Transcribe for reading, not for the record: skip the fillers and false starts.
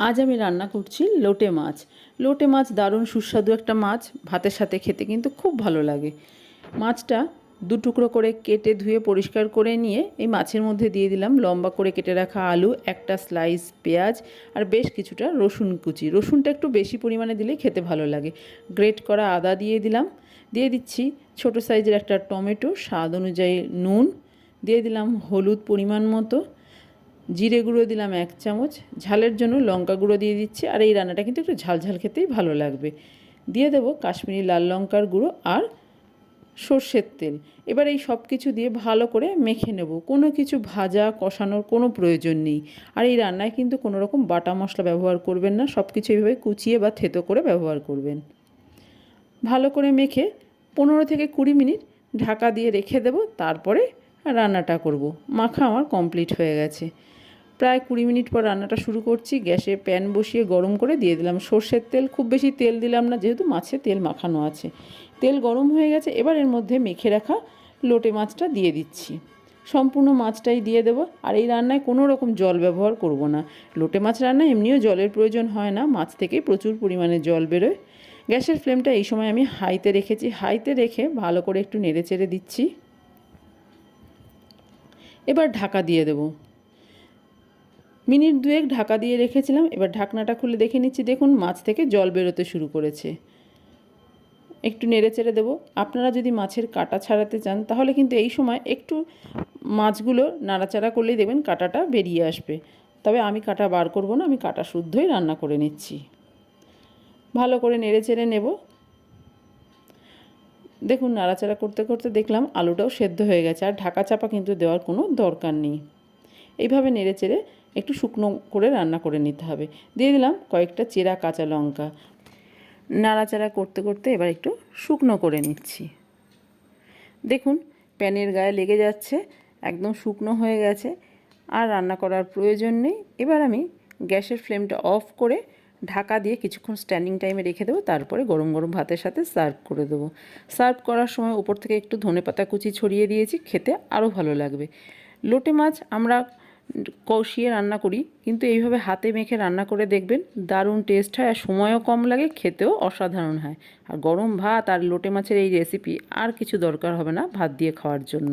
আজ আমি রান্না করছি লোটে মাছ। লোটে মাছ দারুণ সুস্বাদু একটা মাছ, ভাতের সাথে খেতে কিন্তু খুব ভালো লাগে। মাছটা দু টুকরো করে কেটে ধুয়ে পরিষ্কার করে নিয়ে এই মাছের মধ্যে দিয়ে দিলাম লম্বা করে কেটে রাখা আলু, একটা স্লাইস পেঁয়াজ আর বেশ কিছুটা রসুন কুচি। রসুনটা একটু বেশি পরিমাণে দিলে খেতে ভালো লাগে। গ্রেট করা আদা দিয়ে দিলাম, দিয়ে দিচ্ছি ছোটো সাইজের একটা টমেটো, স্বাদ অনুযায়ী নুন, দিয়ে দিলাম হলুদ পরিমাণ মতো, জিরে গুঁড়ো দিলাম 1 চামচ, ঝালের জন্য লঙ্কা গুঁড়ো দিয়ে দিচ্ছি। আর এই রান্নাটা কিন্তু একটু ঝাল ঝাল খেতেই ভালো লাগবে। দিয়ে দেবো কাশ্মীরি লাল লঙ্কার গুঁড়ো আর সর্ষের তেল। এবার এই সব কিছু দিয়ে ভালো করে মেখে নেব। কোনো কিছু ভাজা কষানোর কোনো প্রয়োজন নেই। আর এই রান্নায় কিন্তু কোনো রকম বাটা মশলা ব্যবহার করবেন না, সব কিছু এইভাবে কুচিয়ে বা থেতো করে ব্যবহার করবেন। ভালো করে মেখে 15 থেকে 20 মিনিট ঢাকা দিয়ে রেখে দেব, তারপরে রান্নাটা করব। মাখা আমার কমপ্লিট হয়ে গেছে। প্রায় 20 মিনিট পর রান্নাটা শুরু করছি। গ্যাসে প্যান বসিয়ে গরম করে দিয়ে দিলাম সর্ষের তেল। খুব বেশি তেল দিলাম না, যেহেতু মাছে তেল মাখানো আছে। তেল গরম হয়ে গেছে, এবার এর মধ্যে মেখে রাখা লোটে মাছটা দিয়ে দিচ্ছি। সম্পূর্ণ মাছটাই দিয়ে দেবো। আর এই রান্নায় কোনো রকম জল ব্যবহার করব না। লোটে মাছ রান্নায় এমনিও জলের প্রয়োজন হয় না, মাছ থেকেই প্রচুর পরিমাণে জল বেরোয়। গ্যাসের ফ্লেমটা এই সময় আমি হাইতে রেখেছি। হাইতে রেখে ভালো করে একটু নেড়ে চেড়ে দিচ্ছি। এবার ঢাকা দিয়ে দেবো। মিনিট 2 ঢাকা দিয়ে রেখেছিলাম। এবার ঢাকনাটা খুলে দেখে নিচ্ছি, দেখুন মাছ থেকে জল বেরোতে শুরু করেছে। একটু নেড়ে চেড়ে দেবো। আপনারা যদি মাছের কাঁটা ছাড়াতে চান তাহলে কিন্তু এই সময় একটু মাছগুলো নাড়াচাড়া করলেই দেখবেন কাঁটাটা বেরিয়ে আসবে। তবে আমি কাঁটা বার করব না, আমি কাঁটা শুদ্ধই রান্না করে নিচ্ছি। ভালো করে নেড়ে চেড়ে নেব। দেখুন নাড়াচাড়া করতে করতে দেখলাম আলুটাও সেদ্ধ হয়ে গেছে। আর ঢাকা চাপা কিন্তু দেওয়ার কোনো দরকার নেই। এইভাবে নেড়ে চেড়ে একটু শুকনো করে রান্না করে নিতে হবে। দিয়ে দিলাম কয়েকটা চেরা কাঁচা লঙ্কা। নাড়াচাড়া করতে করতে এবার একটু শুকনো করে নিচ্ছি। দেখুন প্যানের গায়ে লেগে যাচ্ছে, একদম শুকনো হয়ে গেছে, আর রান্না করার প্রয়োজন নেই। এবার আমি গ্যাসের ফ্লেমটা অফ করে ঢাকা দিয়ে কিছুক্ষণ স্ট্যান্ডিং টাইমে রেখে দেবো। তারপরে গরম গরম ভাতের সাথে সার্ভ করে দেবো। সার্ভ করার সময় উপর থেকে একটু ধনেপাতা কুচি ছড়িয়ে দিয়েছি, খেতে আরও ভালো লাগবে। লোটে মাছ আমরা কষিয়ে রান্না করি, কিন্তু এইভাবে হাতে মেখে রান্না করে দেখবেন, দারুণ টেস্ট হয় আর সময়ও কম লাগে, খেতেও অসাধারণ হয়। আর গরম ভাত আর লোটে মাছের এই রেসিপি আর কিছু দরকার হবে না ভাত দিয়ে খাওয়ার জন্য।